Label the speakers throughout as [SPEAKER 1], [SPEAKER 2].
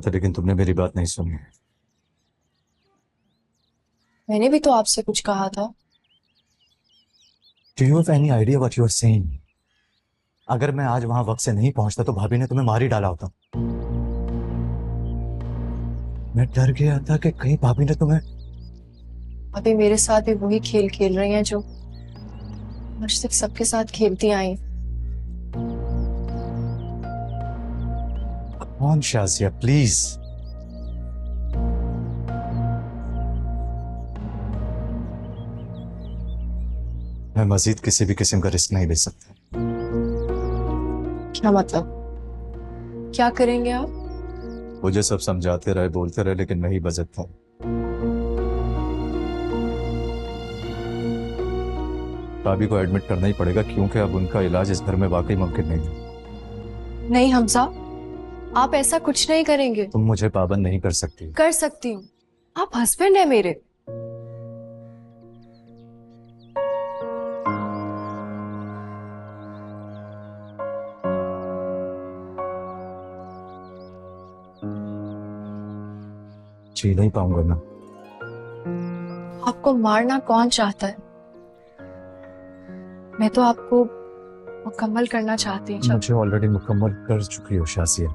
[SPEAKER 1] था लेकिन तुमने मेरी बात नहीं सुनी।
[SPEAKER 2] मैंने भी तो आपसे कुछ कहा था।
[SPEAKER 1] Do you have any idea what you are saying? अगर मैं आज वहां वक्त से नहीं पहुंचता तो भाभी ने तुम्हें मार ही डाला होता। मैं डर गया था कि कहीं भाभी ने तुम्हें।
[SPEAKER 2] अभी मेरे साथ भी वही खेल खेल रही हैं जो आज तक सबके साथ खेलती आई।
[SPEAKER 1] कौन शाजिया प्लीज। मैं मजीद किसी भी किस्म का रिस्क नहीं ले सकता।
[SPEAKER 2] क्या मतलब? क्या करेंगे आप?
[SPEAKER 1] मुझे सब समझाते रहे बोलते रहे लेकिन मैं ही बजट था। भाभी को एडमिट करना ही पड़ेगा क्योंकि अब उनका इलाज इस घर में वाकई मुमकिन नहीं है।
[SPEAKER 2] नहीं हमजा, आप ऐसा कुछ नहीं करेंगे।
[SPEAKER 1] तुम मुझे पाबंद नहीं कर सकती।
[SPEAKER 2] कर सकती हूँ, आप हस्बैंड है मेरे।
[SPEAKER 1] जी नहीं पाऊंगा ना।
[SPEAKER 2] आपको मारना कौन चाहता है? मैं तो आपको मुकम्मल करना चाहती हूँ।
[SPEAKER 1] मुझे ऑलरेडी मुकम्मल कर चुकी हो शाजिया।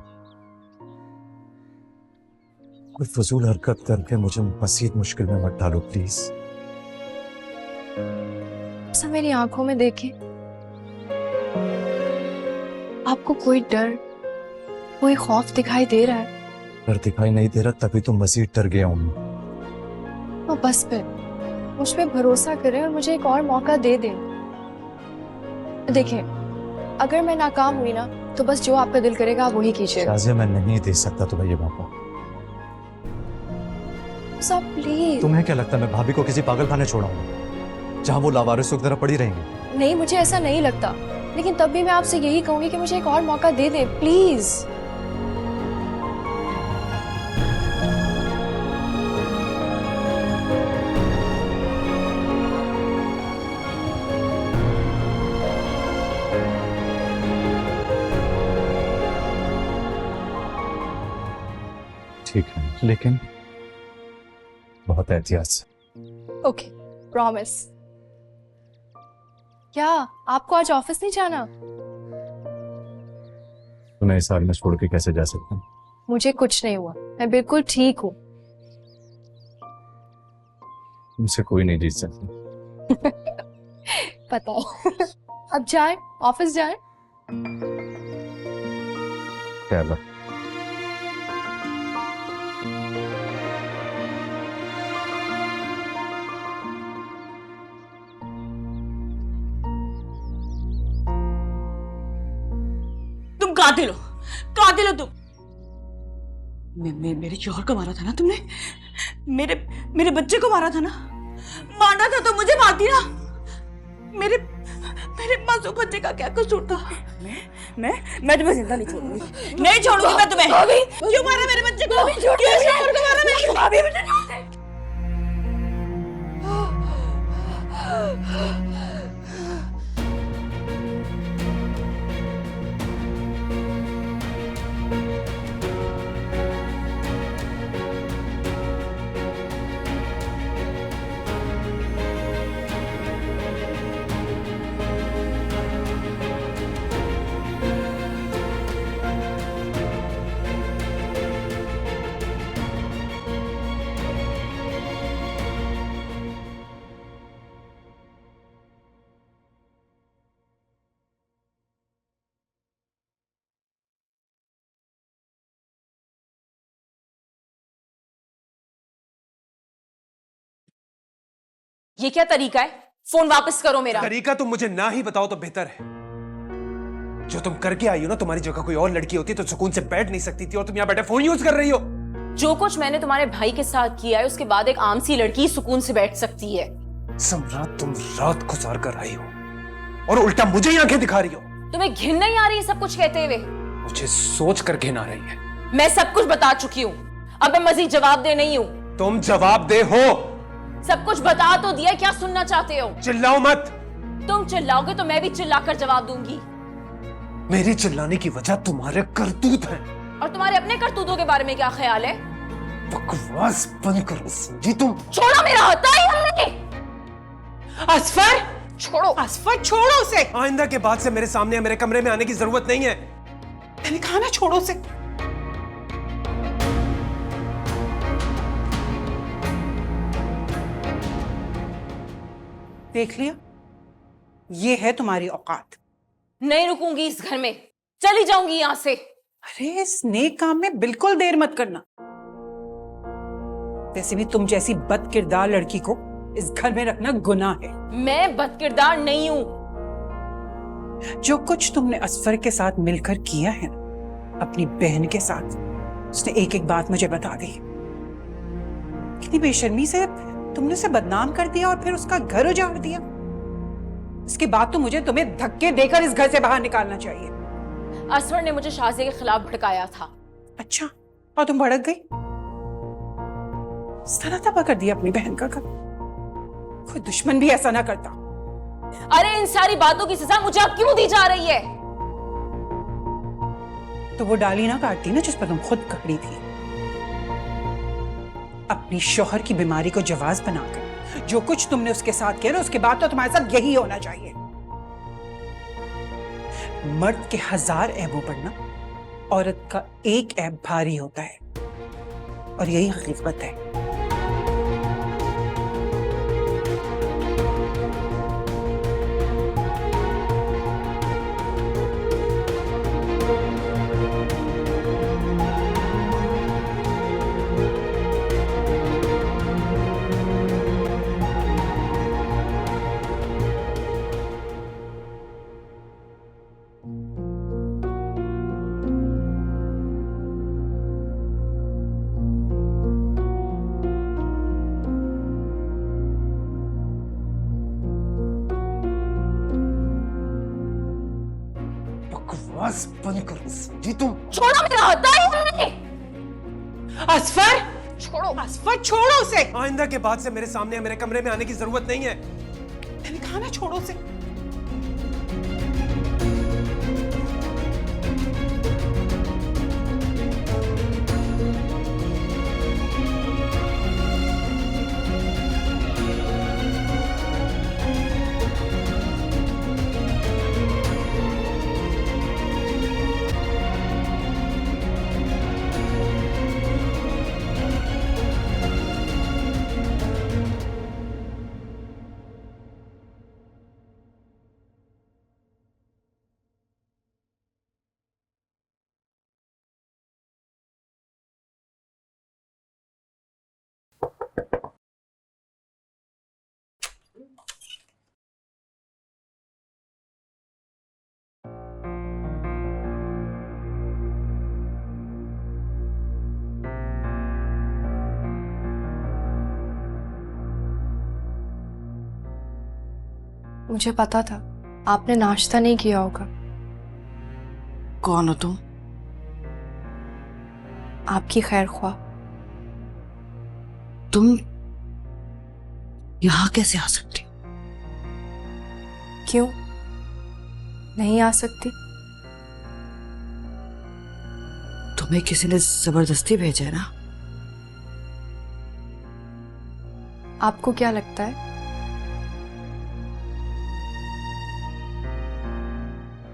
[SPEAKER 1] कोई फजूल हरकत करके मुझे मजीद मुश्किल में मत डालो प्लीज।
[SPEAKER 2] ऐसा मेरी आंखों में देखे, आपको कोई डर, कोई खौफ दिखाई दे रहा है?
[SPEAKER 1] डर दिखाई नहीं दे रहा तभी तो मजीद डर गया हूं।
[SPEAKER 2] तो बस फिर मुझ पे भरोसा करें और मुझे एक और मौका दे दें। देखिए, अगर मैं नाकाम हुई ना तो बस जो आपका दिल करेगा आप वही कीजिएगा।
[SPEAKER 1] शाजिया मैं नहीं दे सकता तुम्हें ये मौका।
[SPEAKER 2] सब प्लीज।
[SPEAKER 1] तुम्हें क्या लगता है मैं भाभी को किसी पागल खाने छोड़ाऊंगा जहां वो लावारिसों की तरह पड़ी रहेंगी?
[SPEAKER 2] नहीं, मुझे ऐसा नहीं लगता, लेकिन तब भी मैं आपसे यही कहूंगी कि मुझे एक और मौका दे दें प्लीज।
[SPEAKER 1] ठीक है लेकिन बहुत एहतियात से।
[SPEAKER 2] Okay, promise. क्या आपको आज ऑफिस नहीं जाना?
[SPEAKER 1] तुम्हें इस हाल में छोड़ के कैसे जा सकता हूं?
[SPEAKER 2] मुझे कुछ नहीं हुआ, मैं बिल्कुल ठीक हूँ।
[SPEAKER 1] तुमसे कोई नहीं जीत सकता।
[SPEAKER 2] पता है। अब जाएं, ऑफिस जाएं।
[SPEAKER 1] क्या बात?
[SPEAKER 3] तुम कातिल हो, कातिल हो तुम। मेरे शौहर को मारा था ना तुमने, मेरे बच्चे को मारा था ना। मारना था तो मुझे मारती ना। मेरे मासूम बच्चे का क्या कसूर था? मैं तुम्हें जिंदा नहीं छोड़ूंगी, नहीं छोड़ूंगी मैं तुम्हें। क्यों मारा मेरे बच्चे को? क्यों शौहर को मारा मेरे?
[SPEAKER 4] ये क्या तरीका है? फोन वापस करो मेरा।
[SPEAKER 5] तरीका तुम मुझे ना ही बताओ तो बेहतर है। जो तुम करके आई हो ना, तुम्हारी जगह कोई और लड़की होती तो सुकून से बैठ नहीं सकती थी और तुम यहाँ बैठे फोन यूज कर रही हो।
[SPEAKER 4] जो कुछ मैंने तुम्हारे भाई के साथ किया है उसके बाद एक आम सी लड़की सुकून से बैठ सकती है।
[SPEAKER 5] सम्राट, तुम रात गुजार कर आई हो और उल्टा मुझे ही आंखें दिखा रही हो।
[SPEAKER 4] तुम्हें घिन नहीं आ रही है सब कुछ कहते हुए?
[SPEAKER 5] मुझे सोच कर घिन आ रही है।
[SPEAKER 4] मैं सब कुछ बता चुकी हूँ, अब मैं मजीद जवाब दे नहीं हूँ।
[SPEAKER 5] तुम जवाब दे हो।
[SPEAKER 4] सब कुछ बता तो दिया, क्या सुनना चाहते हो?
[SPEAKER 5] चिल्लाओ मत।
[SPEAKER 4] तुम चिल्लाओगे तो मैं भी चिल्लाकर जवाब दूंगी।
[SPEAKER 5] मेरी चिल्लाने की वजह तुम्हारे करतूत हैं।
[SPEAKER 4] और तुम्हारे अपने करतूतों के बारे में क्या ख्याल है?
[SPEAKER 5] बकवास बंद करो संजी तुम।
[SPEAKER 4] छोड़ो मेरा, हटा ही हमने।
[SPEAKER 3] असफर
[SPEAKER 4] छोड़ो।
[SPEAKER 3] असफर छोड़ो उसे।
[SPEAKER 5] आइंदा के बाद से मेरे सामने या मेरे कमरे में आने की जरूरत नहीं है।
[SPEAKER 3] मैंने कहा ना छोड़ो उसे। देख लिया, ये है तुम्हारी औकात।
[SPEAKER 4] नहीं रुकूंगी इस घर में, चली जाऊंगी यहाँ से।
[SPEAKER 3] अरे इस नेक काम में बिल्कुल देर मत करना। वैसे भी तुम जैसी बदकिरदार लड़की को इस घर में रखना गुनाह है।
[SPEAKER 4] मैं बदकिरदार नहीं हूँ।
[SPEAKER 3] जो कुछ तुमने असफर के साथ मिलकर किया है ना, अपनी बहन के साथ, उसने एक एक बात मुझे बता दी। कितनी बेशर्मी से तुमने उसे बदनाम कर दिया और फिर उसका घर उजाड़ दिया। इसके बाद तो मुझे तुम्हें धक्के देकर इस घर से बाहर निकालना चाहिए।
[SPEAKER 4] असफर ने मुझे शाज़िया के खिलाफ भड़काया था।
[SPEAKER 3] अच्छा, और तुम भड़क गई? इस तरह तबाह कर दिया अपनी बहन का घर। कोई दुश्मन भी ऐसा ना करता।
[SPEAKER 4] अरे इन सारी बातों की सजा मुझे अब क्यों दी जा रही है?
[SPEAKER 3] तो वो डाली ना काटती ना जिस पर तुम खुद खड़ी थी। अपनी शौहर की बीमारी को जवाज बनाकर जो कुछ तुमने उसके साथ किया ना, उसके बाद तो तुम्हारे साथ यही होना चाहिए। मर्द के 1000 ऐबों पर ना औरत का एक ऐब भारी होता है, और यही हकीकत है।
[SPEAKER 5] बकवास बंद करो संजी तुम।
[SPEAKER 4] छोड़ो मेरा, हटा ही हमने।
[SPEAKER 3] असफर
[SPEAKER 4] छोड़ो।
[SPEAKER 3] असफर छोड़ो उसे।
[SPEAKER 5] आइंदा के बाद से मेरे सामने या मेरे कमरे में आने की जरूरत नहीं है।
[SPEAKER 3] मैंने कहा ना छोड़ो उसे।
[SPEAKER 2] मुझे पता था आपने नाश्ता नहीं किया होगा।
[SPEAKER 6] कौन हो तुम?
[SPEAKER 2] आपकी खैर ख्वाह।
[SPEAKER 6] तुम यहां कैसे आ सकती हो?
[SPEAKER 2] क्यों नहीं आ सकती?
[SPEAKER 6] तुम्हें किसी ने जबरदस्ती भेजा है ना?
[SPEAKER 2] आपको क्या लगता है?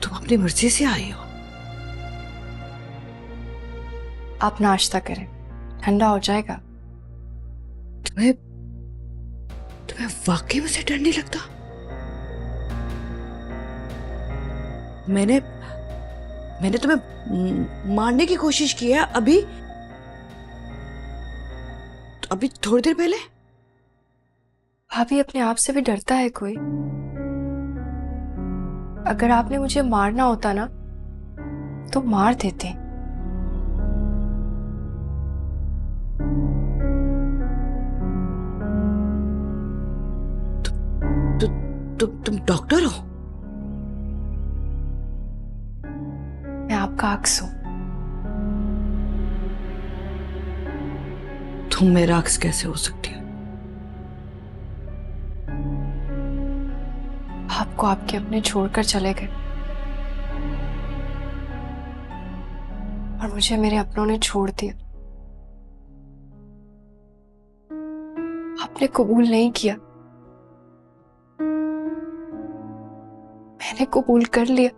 [SPEAKER 6] तुम अपनी मर्जी से आई हो।
[SPEAKER 2] आप नाश्ता करें, ठंडा हो जाएगा।
[SPEAKER 6] तुम्हें तुम्हें वाकई मुझसे डर नहीं लगता? मैंने तुम्हें मारने की कोशिश की है अभी थोड़ी देर पहले।
[SPEAKER 2] भाभी अपने आप से भी डरता है कोई? अगर आपने मुझे मारना होता ना तो मार देते।
[SPEAKER 6] तुम डॉक्टर हो?
[SPEAKER 2] मैं आपका अक्स हूं।
[SPEAKER 6] तुम मेरा अक्स कैसे हो सकती हो?
[SPEAKER 2] आपको आपके अपने छोड़कर चले गए और मुझे मेरे अपनों ने छोड़ दिया। आपने कबूल नहीं किया, मैंने कबूल कर लिया।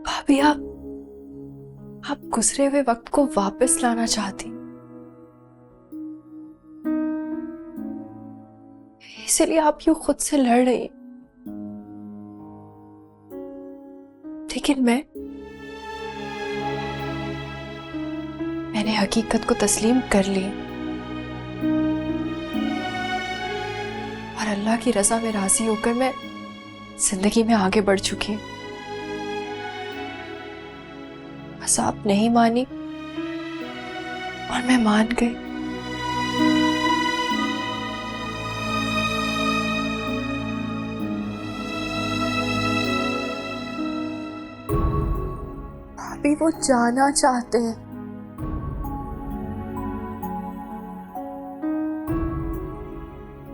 [SPEAKER 2] भाभी आप गुजरे हुए वक्त को वापस लाना चाहती, इसलिए आप यूं खुद से लड़ रही हैं। लेकिन मैंने हकीकत को तस्लीम कर ली और अल्लाह की रजा में राजी होकर मैं जिंदगी में आगे बढ़ चुकी हूं। बस आप नहीं मानी और मैं मान गई। अभी वो जाना चाहते हैं,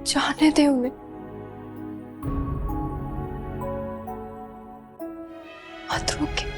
[SPEAKER 2] जाने दे उन्हें। मत रोके।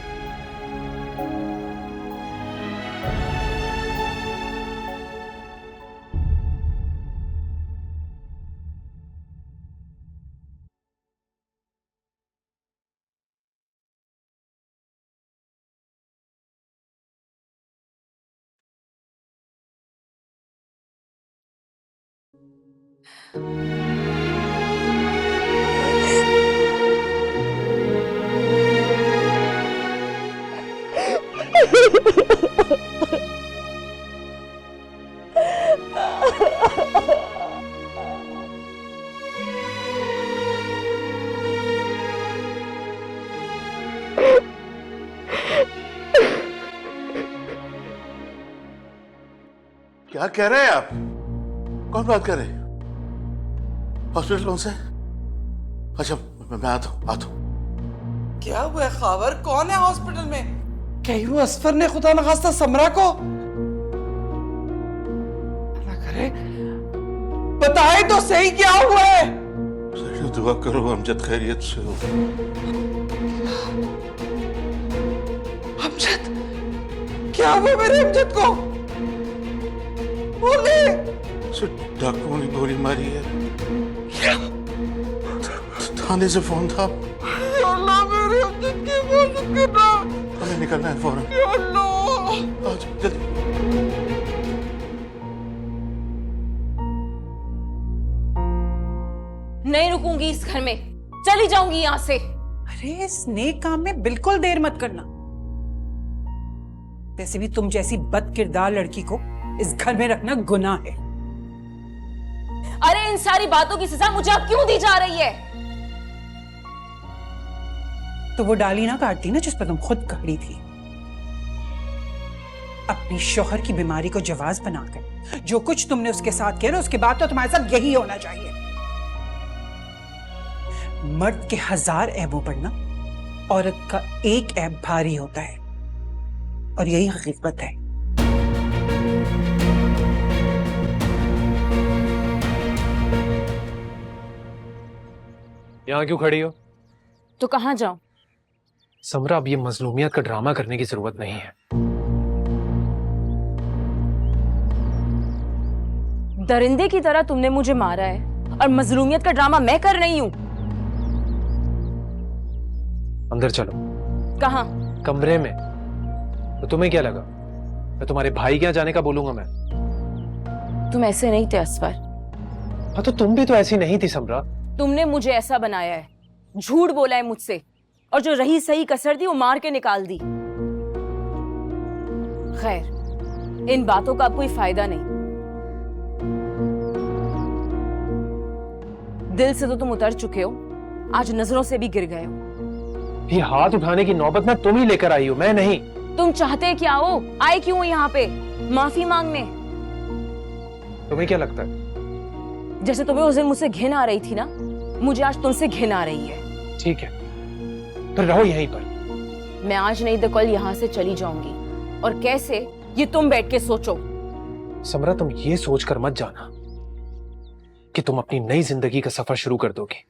[SPEAKER 7] क्या कह रहे हैं आप? कौन बात कर रहे हैं? हॉस्पिटल कौन से? अच्छा मैं आता हूं।
[SPEAKER 8] क्या हुआ है खावर? कौन है हॉस्पिटल में? कहीं वो असफर ने खुदा न खास्ता समरा को ना करे, बताए तो सही क्या हुआ है?
[SPEAKER 7] दुआ करो अमजद खैरियत से हो।
[SPEAKER 8] अमजद? क्या हुआ मेरे अमजद को? बोले।
[SPEAKER 7] डाकुओं ने गोली मारी है।
[SPEAKER 8] क्या?
[SPEAKER 7] थाने से फोन था।
[SPEAKER 8] अल्लाह मेरे अमजद की हिफाजत करना।
[SPEAKER 7] हमें निकलना है फौरन।
[SPEAKER 8] अल्लाह।
[SPEAKER 7] आज जल्दी।
[SPEAKER 4] नहीं रुकूंगी इस घर में, चली जाऊंगी यहाँ से।
[SPEAKER 3] अरे इस नेक काम में बिल्कुल देर मत करना। वैसे भी तुम जैसी बद किरदार लड़की को इस घर में रखना गुनाह है।
[SPEAKER 4] अरे इन सारी बातों की सजा मुझे अब क्यों दी जा रही है?
[SPEAKER 3] तो वो डाली ना काटती ना जिस पर तुम खुद खड़ी थी। अपनी शौहर की बीमारी को जवाज बनाकर जो कुछ तुमने उसके साथ किया ना, उसके बाद तो तुम्हारे साथ यही होना चाहिए। मर्द के 1000 ऐबों पर ना औरत का एक ऐब भारी होता है, और यही हकीकत है।
[SPEAKER 5] यहाँ क्यों खड़ी हो?
[SPEAKER 4] तो कहाँ जाऊं?
[SPEAKER 5] समरा, अब ये मजलूमियत का ड्रामा करने की जरूरत नहीं है।
[SPEAKER 4] दरिंदे की तरह तुमने मुझे मारा है और मजलूमियत का ड्रामा मैं कर रही हूं।
[SPEAKER 5] अंदर चलो।
[SPEAKER 4] कहाँ?
[SPEAKER 5] कमरे में। तो तुम्हें क्या लगा मैं तुम्हारे भाई के यहाँ जाने का बोलूंगा? मैं
[SPEAKER 4] तुम ऐसे नहीं थे असफर।
[SPEAKER 5] हाँ तो तुम भी तो ऐसी नहीं थी समरा।
[SPEAKER 4] तुमने मुझे ऐसा बनाया है, झूठ बोला है मुझसे, और जो रही सही कसर थी वो मार के निकाल दी। खैर, इन बातों का अब कोई फायदा नहीं। दिल से तो तुम उतर चुके हो, आज नजरों से भी गिर गए हो।
[SPEAKER 5] ये हाथ उठाने की नौबत ना तुम ही लेकर आई हो, मैं नहीं।
[SPEAKER 4] तुम चाहते क्या हो? आए क्यों हो यहाँ पे? माफी मांगने?
[SPEAKER 5] तुम्हें क्या लगता है?
[SPEAKER 4] जैसे तुम्हें उस दिन मुझसे घिन आ रही थी ना, मुझे आज तुमसे घिन आ रही है।
[SPEAKER 5] ठीक है, फिर रहो यहीं पर।
[SPEAKER 4] मैं आज नहीं तो कल यहाँ से चली जाऊंगी। और कैसे, ये तुम बैठ के सोचो।
[SPEAKER 5] समरा, तुम ये सोचकर मत जाना कि तुम अपनी नई जिंदगी का सफर शुरू कर दोगे।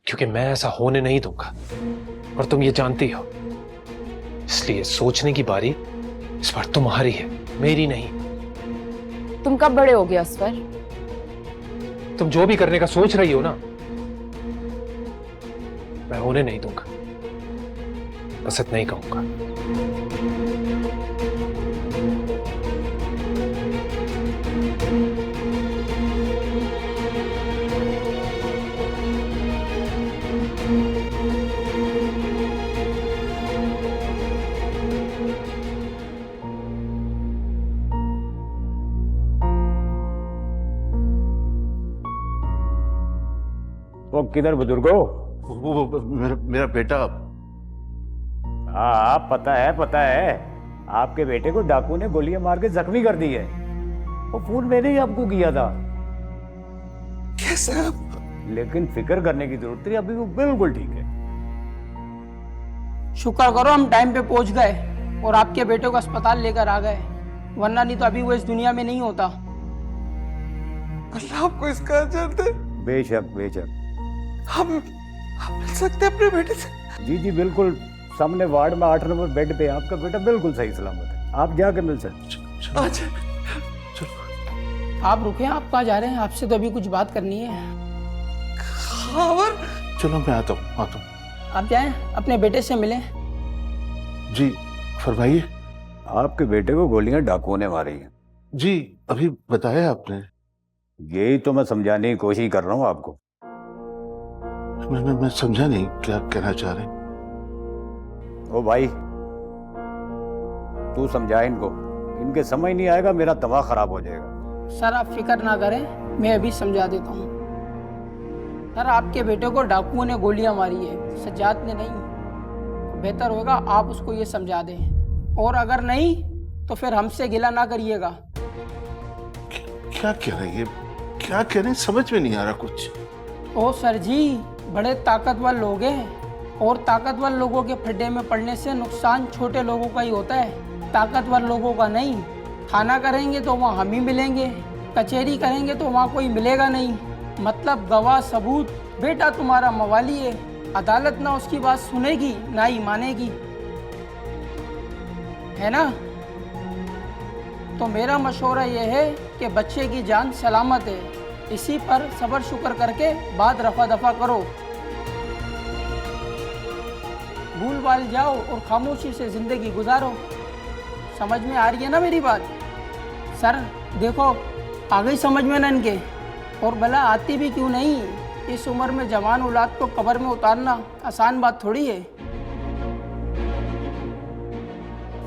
[SPEAKER 5] क्योंकि मैं ऐसा होने नहीं दूंगा और तुम ये जानती हो। इसलिए सोचने की बारी इस बार तुम्हारी है, मेरी नहीं।
[SPEAKER 4] तुम कब बड़े हो गए असफर?
[SPEAKER 5] तुम जो भी करने का सोच रही हो ना, मैं होने नहीं दूंगा, बस इतना ही कहूंगा।
[SPEAKER 9] वो किधर बुजुर्गो?
[SPEAKER 7] वो मेरा मेरा बेटा।
[SPEAKER 9] हाँ पता है। आपके बेटे को डाकू ने गोलियां मार के जख्मी कर दी है। वो फोन मैंने ही आपको किया था।
[SPEAKER 8] कैसे?
[SPEAKER 9] लेकिन फिक्र करने की जरूरत नहीं, अभी वो बिल्कुल ठीक है।
[SPEAKER 10] शुक्र करो हम टाइम पे पहुंच गए और आपके बेटे को अस्पताल लेकर आ गए, वरना नहीं तो अभी वो इस दुनिया में नहीं होता।
[SPEAKER 8] अल्लाह आपको इसका अजर दे।
[SPEAKER 9] बेशक बेशक।
[SPEAKER 8] हम मिल सकते हैं अपने बेटे से?
[SPEAKER 9] जी बिल्कुल, सामने वार्ड में 8 नंबर बेड पे आपका बेटा बिल्कुल सही सलामत है, आप जाके मिल सकते।
[SPEAKER 8] अच्छा
[SPEAKER 10] आप रुके, आप कहाँ जा रहे हैं? आपसे तो अभी कुछ बात करनी है।
[SPEAKER 8] खबर?
[SPEAKER 7] चलो मैं आता हूँ।
[SPEAKER 10] आप जाएं, अपने बेटे से मिलें।
[SPEAKER 7] जी फरमाइए।
[SPEAKER 9] आपके बेटे को गोलियां डाकुओं ने मारी हैं।
[SPEAKER 7] जी अभी बताया आपने।
[SPEAKER 9] यही तो मैं समझाने की कोशिश कर रहा हूँ आपको।
[SPEAKER 7] मैं समझा नहीं, क्या कहना चाह रहे हैं?
[SPEAKER 9] ओ भाई, तू समझा इनको, इनके समझ नहीं आएगा, मेरा दिमाग खराब हो जाएगा।
[SPEAKER 10] सर आप फिक्र ना करें, मैं अभी समझा देता हूँ। सर आपके बेटे को डाकुओं ने गोलियां मारी है, सज्जाद ने नहीं। बेहतर होगा आप उसको ये समझा दें, और अगर नहीं तो फिर हमसे गिला ना करिएगा।
[SPEAKER 7] क्या कह रहे हैं? क्या कह रहे हैं? समझ में नहीं आ रहा कुछ।
[SPEAKER 10] ओ सर जी, बड़े ताकतवर लोग हैं और ताकतवर लोगों के फड्डे में पड़ने से नुकसान छोटे लोगों का ही होता है, ताकतवर लोगों का नहीं। थाना करेंगे तो वहाँ हम ही मिलेंगे, कचहरी करेंगे तो वहाँ कोई मिलेगा नहीं। मतलब गवाह सबूत, बेटा तुम्हारा मवाली है, अदालत ना उसकी बात सुनेगी ना ही मानेगी, है ना? तो मेरा मशवरा यह है कि बच्चे की जान सलामत है, इसी पर सब्र शुक्र करके बाद रफा दफा करो। भूल भाल जाओ और खामोशी से जिंदगी गुजारो। समझ में आ रही है ना मेरी बात? सर देखो, आ गई समझ में ना इनके? और भला आती भी क्यों नहीं? इस उम्र में जवान औलाद को कब्र में उतारना आसान बात थोड़ी है।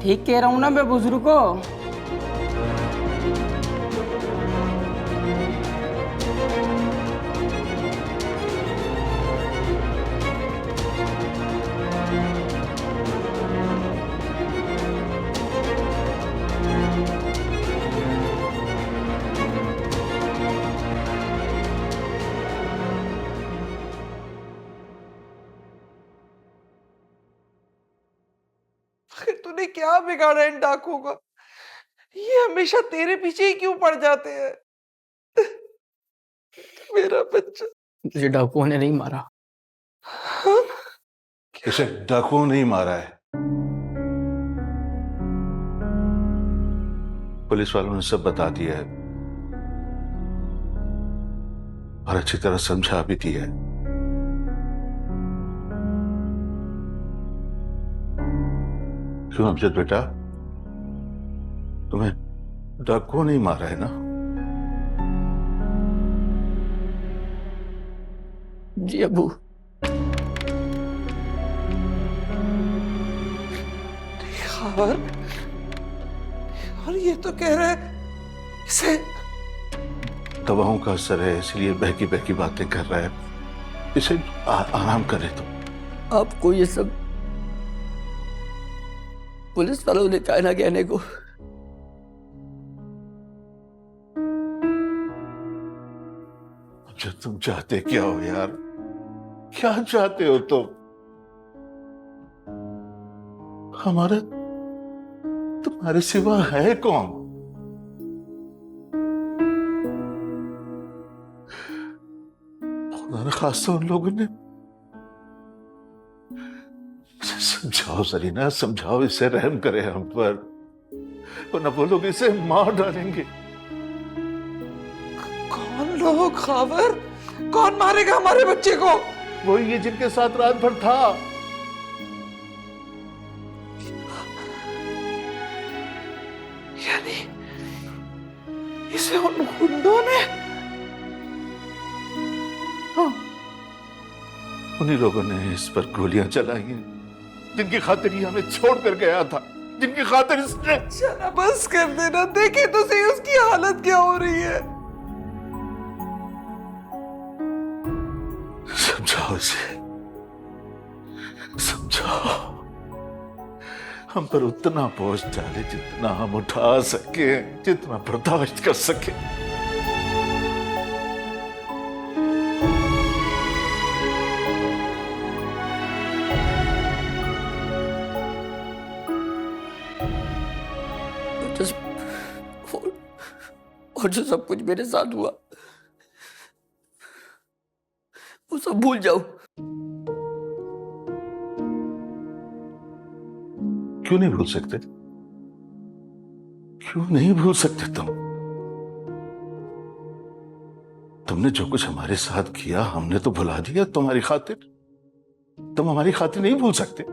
[SPEAKER 10] ठीक कह रहा हूँ ना मैं बुजुर्गो?
[SPEAKER 8] आखिर तूने क्या बिगाड़ा इन डाकुओं का? ये हमेशा तेरे पीछे ही क्यों पड़ जाते हैं? मेरा बच्चा।
[SPEAKER 10] मुझे डाकुओं ने नहीं मारा।
[SPEAKER 8] हाँ?
[SPEAKER 7] इसे डाकुओं नहीं मारा है, पुलिस वालों ने सब बता दिया है और अच्छी तरह समझा भी दिया है। क्यों अमजद बेटा, तुम्हें डाकुओं नहीं मारा है ना?
[SPEAKER 10] जी अबू।
[SPEAKER 8] खबर? और ये तो कह रहा है इसे
[SPEAKER 7] दवाओं का असर है, इसलिए बहकी बहकी बातें कर रहा है। इसे आराम करे तो।
[SPEAKER 6] आपको ये सब पुलिस वालों ने कहा ना कहने को?
[SPEAKER 7] अच्छा तुम चाहते क्या हो यार? क्या चाहते हो तुम? हमारा तुम्हारे सिवा है कौन? खुदा न खास्ता उन लोगों ने समझाओ सरीना, समझाओ, इसे रहम करे हम पर, वरना वो लोग इसे मार डालेंगे।
[SPEAKER 8] कौन लोग खावर? कौन मारेगा हमारे बच्चे को?
[SPEAKER 7] वही ये जिनके साथ रात भर था।
[SPEAKER 8] यानी इसे उन गुंडों ने?
[SPEAKER 7] हाँ, उन्हीं लोगों ने इस पर गोलियां चलाई हैं, जिनकी खातिर ये हमें छोड़ कर गया था, जिनकी खातिर इसने।
[SPEAKER 8] चला बस कर देना, देखे तो सही उसकी हालत क्या हो रही है।
[SPEAKER 7] समझाओ इसे, समझाओ। हम पर उतना बोझ डाले जितना हम उठा सके, जितना बर्दाश्त कर सके।
[SPEAKER 6] और जो सब कुछ मेरे साथ हुआ वो सब भूल जाओ।
[SPEAKER 7] क्यों नहीं भूल सकते? क्यों नहीं भूल सकते तुमने जो कुछ हमारे साथ किया हमने तो भुला दिया तुम्हारी खातिर। तुम हमारी खातिर नहीं भूल सकते।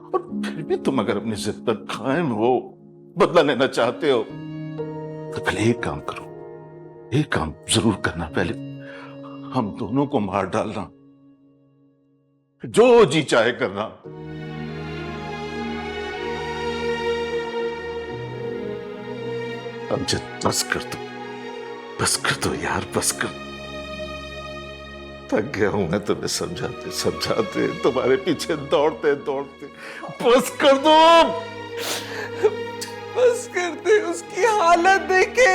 [SPEAKER 7] और फिर भी तुम अगर अपनी जिद पर कायम हो, बदला लेना चाहते हो, तो पहले एक काम करो, एक काम जरूर करना। पहले हम दोनों को मार डालना, जो जी चाहे करना। अमजद बस कर दो, बस कर दो यार, बस कर। थक गया हूं मैं तुम्हें समझाते समझाते, तुम्हारे पीछे दौड़ते दौड़ते। बस कर दो,
[SPEAKER 8] बस कर दे, उसकी हालत देखे।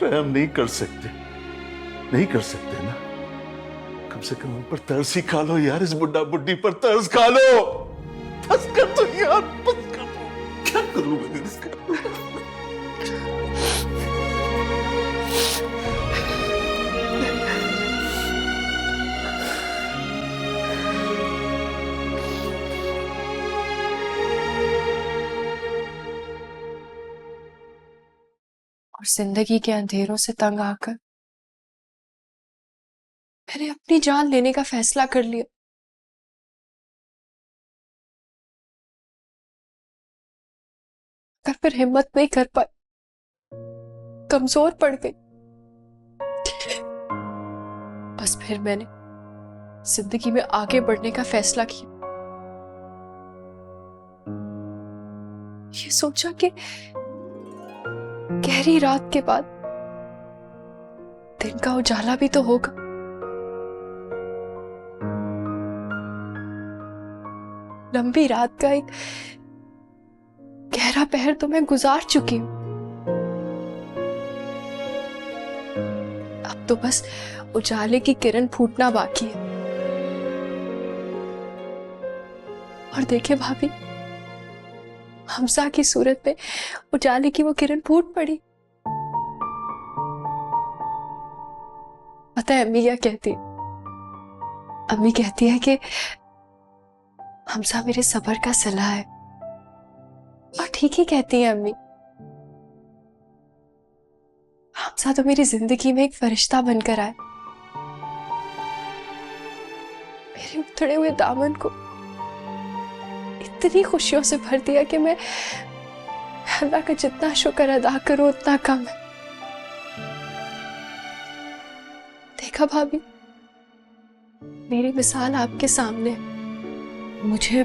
[SPEAKER 7] रहम नहीं कर सकते, नहीं कर सकते ना? कम से कम उन पर तरस ही खा लो यार, इस बुढ़ा बुढ़ी पर तरस खा लो। बस कर दो यार, बस कर दो। क्या करूं मैं इसका?
[SPEAKER 2] और जिंदगी के अंधेरों से तंग आकर मैंने अपनी जान लेने का फैसला कर लिया। पर फिर हिम्मत नहीं कर पाई, कमजोर पड़ गई। बस फिर मैंने जिंदगी में आगे बढ़ने का फैसला किया। ये सोचा कि गहरी रात के बाद दिन का उजाला भी तो होगा। लंबी रात का एक गहरा पहर तो मैं गुजार चुकी हूं। अब तो बस उजाले की किरण फूटना बाकी है। और देखे भाभी, हमजा की सूरत में उजाले की वो किरण फूट पड़ी। पता है अम्मी क्या कहती है? अम्मी कहती है कि हमजा मेरे सब्र का सिला है। और ठीक ही कहती है अम्मी। हमजा तो मेरी जिंदगी में एक फरिश्ता बनकर आए, मेरे उथड़े हुए दामन को इतनी खुशियों से भर दिया कि मैं अल्लाह का जितना शुक्र अदा करूं उतना कम है। देखा भाभी, मेरी मिसाल आपके सामने।
[SPEAKER 6] मुझे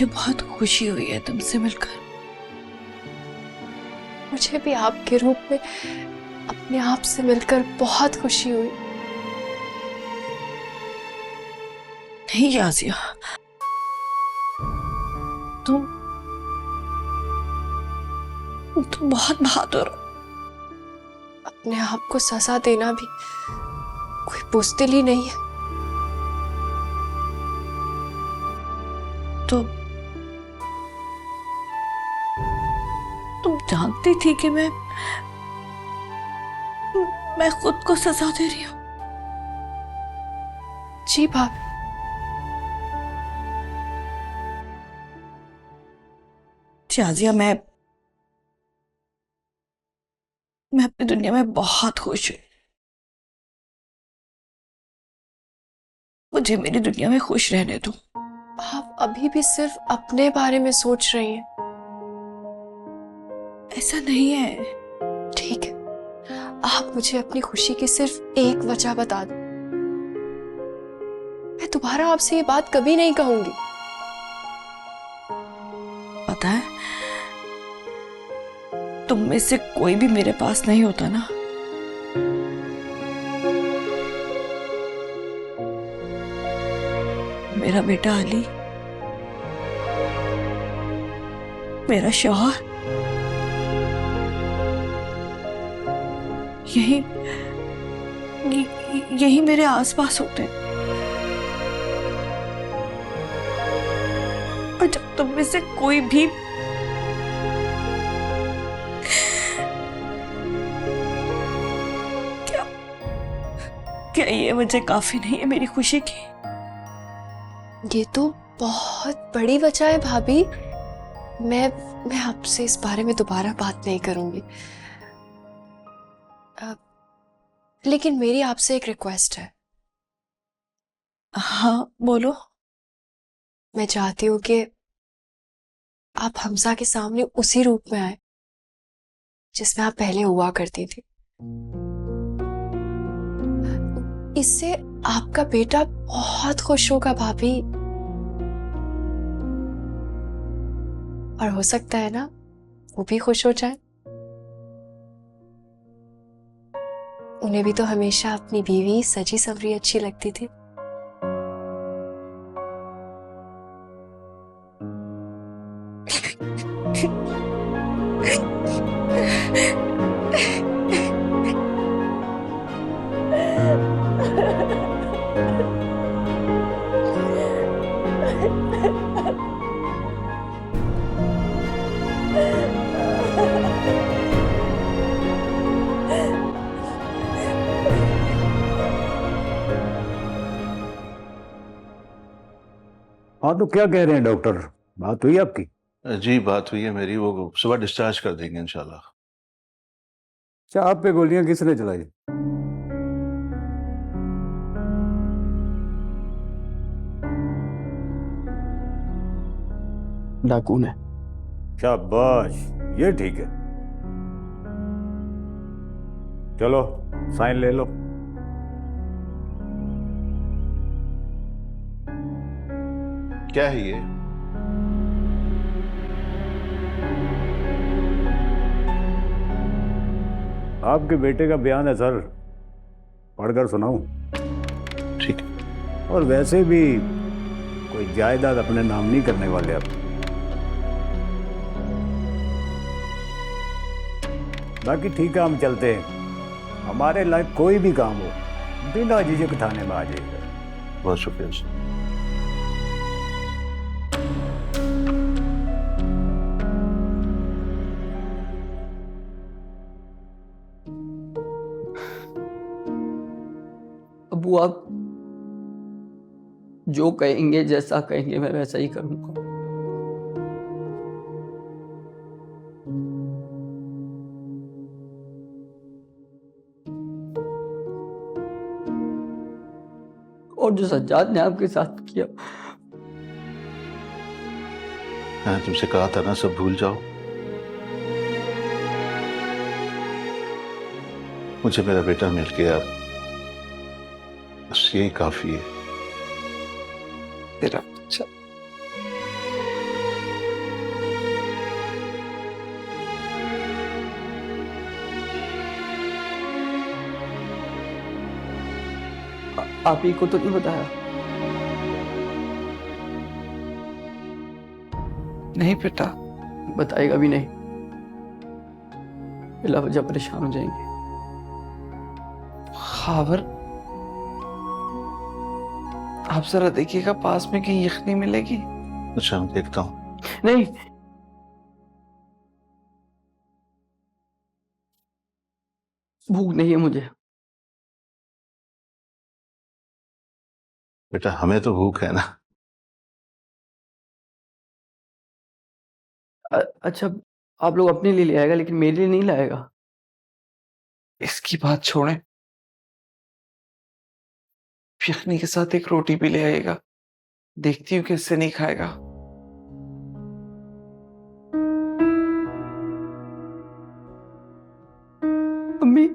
[SPEAKER 6] बहुत खुशी हुई है तुमसे मिलकर।
[SPEAKER 2] मुझे भी आपके रूप में अपने आप से मिलकर बहुत खुशी हुई।
[SPEAKER 6] नहीं याजिया, तुम बहुत बहादुर हो।
[SPEAKER 2] अपने आप को सजा देना भी कोई बुज़दिल ही नहीं है।
[SPEAKER 6] तो तुम जानती थी कि मैं खुद को सजा दे रही हूं।
[SPEAKER 2] जी भाभी।
[SPEAKER 6] शाजिया, मैं अपनी दुनिया में बहुत खुश हूँ। मुझे मेरी दुनिया में खुश रहने दो।
[SPEAKER 2] आप अभी भी सिर्फ अपने बारे में सोच रही हैं।
[SPEAKER 6] ऐसा नहीं है।
[SPEAKER 2] ठीक है, आप मुझे अपनी खुशी की सिर्फ एक वजह बता दो। मैं दोबारा आपसे ये बात कभी नहीं कहूंगी।
[SPEAKER 6] पता है, तुम में से कोई भी मेरे पास नहीं होता ना, मेरा बेटा अली, मेरा शौहर, यही मेरे आसपास होते हैं। और जब तुम में से कोई भी क्या ये वजह काफी नहीं है मेरी खुशी की?
[SPEAKER 2] ये तो बहुत बड़ी वजह है भाभी। मैं आपसे इस बारे में दोबारा बात नहीं करूंगी। लेकिन मेरी आपसे एक रिक्वेस्ट है।
[SPEAKER 6] हाँ, बोलो।
[SPEAKER 2] मैं चाहती हूँ कि आप हमजा के सामने उसी रूप में आए जिसमें आप पहले हुआ करती थी। इससे आपका बेटा बहुत खुश होगा भाभी। और हो सकता है ना, वो भी खुश हो जाए। उन्हें भी तो हमेशा अपनी बीवी सजी संवरी अच्छी लगती थी।
[SPEAKER 9] हाँ, तो क्या कह रहे हैं डॉक्टर? बात हुई आपकी?
[SPEAKER 7] जी बात हुई है मेरी, वो सुबह डिस्चार्ज कर देंगे इंशाल्लाह।
[SPEAKER 9] अच्छा, आप पे गोलियां किसने चलाई?
[SPEAKER 10] डाकू ने।
[SPEAKER 9] शाबाश, ये ठीक है। चलो साइन ले लो।
[SPEAKER 7] क्या है ये?
[SPEAKER 9] आपके बेटे का बयान है सर, पढ़कर सुनाऊं?
[SPEAKER 7] ठीक है।
[SPEAKER 9] और वैसे भी कोई जायदाद अपने नाम नहीं करने वाले आप। बाकी ठीक है, हम चलते हैं। हमारे लायक कोई भी काम हो बिना झिझक थाने में आ जाइएगा।
[SPEAKER 7] बहुत शुक्रिया सर।
[SPEAKER 10] अबू, आप जो कहेंगे, जैसा कहेंगे, मैं वैसा ही करूंगा। और जो सज्जाद ने आपके साथ किया,
[SPEAKER 7] मैंने तुमसे कहा था ना, सब भूल जाओ। मुझे मेरा बेटा मिल गया, बस यही काफी है।
[SPEAKER 8] तेरा बच्चा।
[SPEAKER 10] आप ही को तो नहीं बताया?
[SPEAKER 8] नहीं बेटा।
[SPEAKER 10] बताएगा भी नहीं? बिला वजह परेशान हो जाएंगे।
[SPEAKER 8] खाबर, आप जरा देखिएगा पास में कहीं यखनी मिलेगी।
[SPEAKER 7] अच्छा, मैं देखता हूँ।
[SPEAKER 10] नहीं, भूख नहीं है मुझे।
[SPEAKER 7] बेटा हमें तो भूख है ना।
[SPEAKER 8] अच्छा, आप लोग अपने लिए ले आएगा लेकिन मेरे लिए नहीं लाएगा। इसकी बात छोड़ें, यखनी के साथ एक रोटी भी ले आएगा। देखती हूँ कि इससे नहीं खाएगा। अम्मी,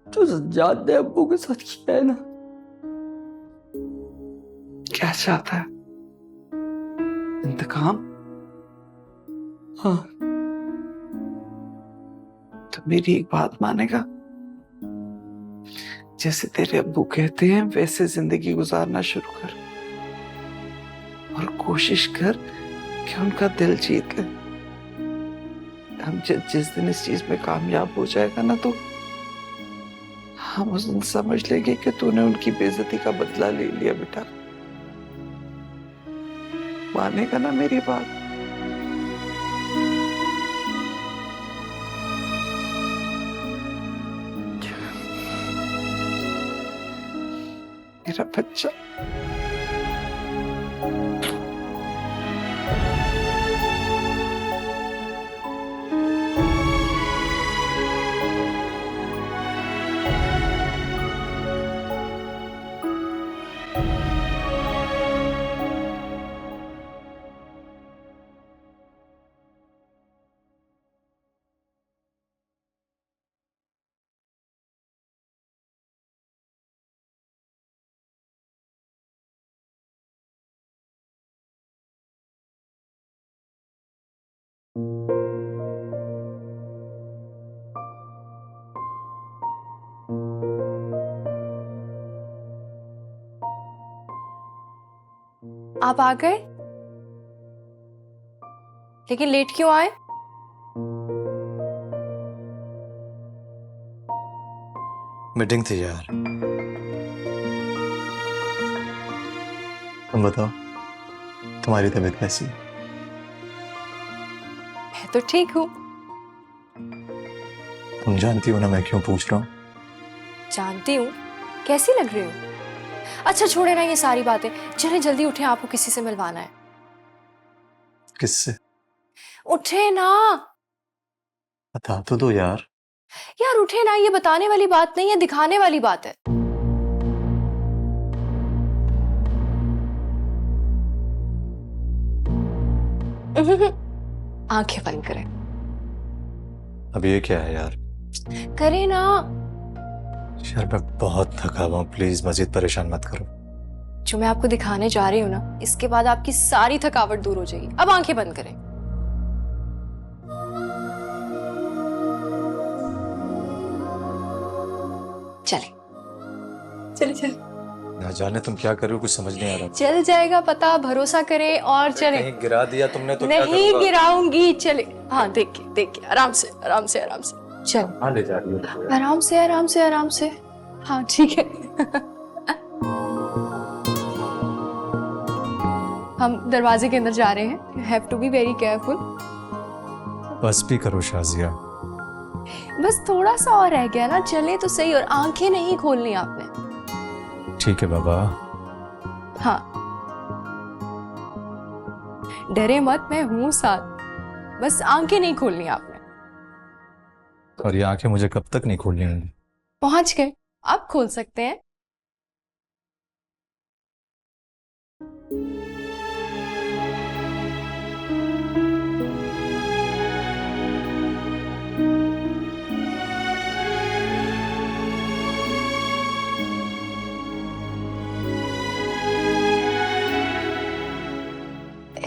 [SPEAKER 8] जो सज्जाद ने अब्बू के साथ किया है ना, क्या चाहता है? इंतकाम? हाँ, तो मेरी एक बात मानेगा? जैसे तेरे अब्बू कहते हैं वैसे जिंदगी गुजारना शुरू कर और कोशिश कर कि उनका दिल जीत ले। हम जिस दिन इस चीज में कामयाब हो जाएगा ना, तो हम उस दिन समझ लेंगे कि तूने उनकी बेइज्जती का बदला ले लिया। बेटा मानेगा ना मेरी बात? मेरा बच्चा।
[SPEAKER 2] आप आ गए, लेकिन लेट क्यों आए?
[SPEAKER 1] मीटिंग थी यार। तुम बताओ, तुम्हारी तबीयत कैसी है?
[SPEAKER 2] मैं तो ठीक हूँ।
[SPEAKER 1] तुम जानती हो ना मैं क्यों पूछ रहा हूँ?
[SPEAKER 2] जानती हूँ। कैसी लग रही हूँ? अच्छा छोड़े ना ये सारी बातें, चले जल्दी उठे, आपको किसी से मिलवाना है।
[SPEAKER 1] किससे?
[SPEAKER 2] उठे ना।
[SPEAKER 1] बता तो दो यार।
[SPEAKER 2] यार उठे ना, ये बताने वाली बात नहीं है, दिखाने वाली बात है। आंखें बंद करें।
[SPEAKER 1] अब ये क्या है यार?
[SPEAKER 2] करे ना।
[SPEAKER 1] यार मैं बहुत थका हुआ हूँ, प्लीज मजीद परेशान मत करो।
[SPEAKER 2] जो मैं आपको दिखाने जा रही हूँ ना, इसके बाद आपकी सारी थकावट दूर हो जाएगी। अब आंखें बंद करें। चले चले चले।
[SPEAKER 1] ना जाने तुम क्या कर रहे हो, कुछ समझ नहीं आ रहा।
[SPEAKER 2] चल जाएगा पता, भरोसा करें और चले।
[SPEAKER 1] कहीं गिरा दिया तुमने तो क्या
[SPEAKER 2] नहीं
[SPEAKER 1] करूंगा?
[SPEAKER 2] गिराऊंगी, चले। हाँ देखिए देखिए, आराम से आराम से आराम से। चल
[SPEAKER 1] हाँ ले जा रही हो?
[SPEAKER 2] आराम से आराम से आराम से। हाँ ठीक है। हम दरवाजे के अंदर जा रहे हैं। You have to be very careful.
[SPEAKER 1] बस भी करो शाजिया।
[SPEAKER 2] बस थोड़ा सा और रह गया ना, चले तो सही। और आंखें नहीं खोलनी आपने।
[SPEAKER 1] ठीक है बाबा।
[SPEAKER 2] हाँ डरे मत, मैं हूं साथ। बस आंखें नहीं खोलनी आपने।
[SPEAKER 1] और ये आंखें मुझे कब तक नहीं खोलनी होंगी?
[SPEAKER 2] पहुंच गए, आप खोल सकते हैं।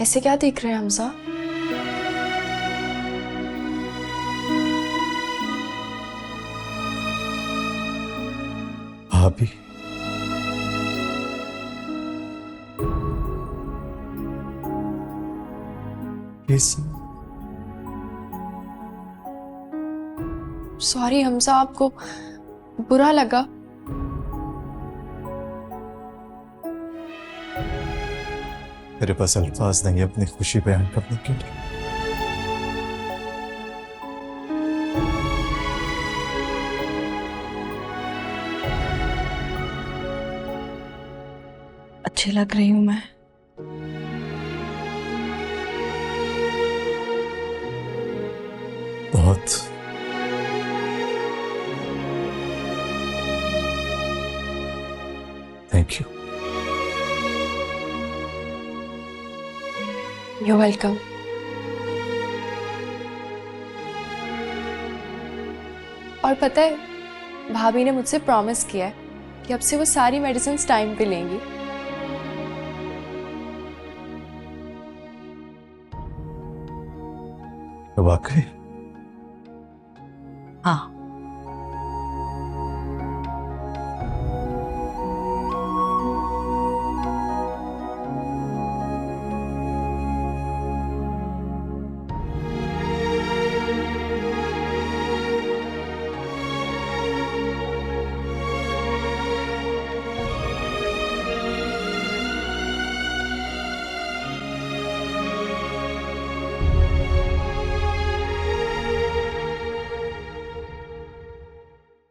[SPEAKER 2] ऐसे क्या देख रहे हैं हमसा?
[SPEAKER 1] भाभी
[SPEAKER 2] सॉरी हमसा, आपको बुरा लगा?
[SPEAKER 1] मेरे पास अल्फाज नहीं है अपनी खुशी बयान करने के लिए।
[SPEAKER 6] अच्छी लग रही हूं मैं?
[SPEAKER 1] बहुत। Thank you.
[SPEAKER 2] You're welcome. और पता है भाभी ने मुझसे प्रॉमिस किया है कि अब से वो सारी मेडिसिन टाइम पे लेंगी।
[SPEAKER 1] वाकई?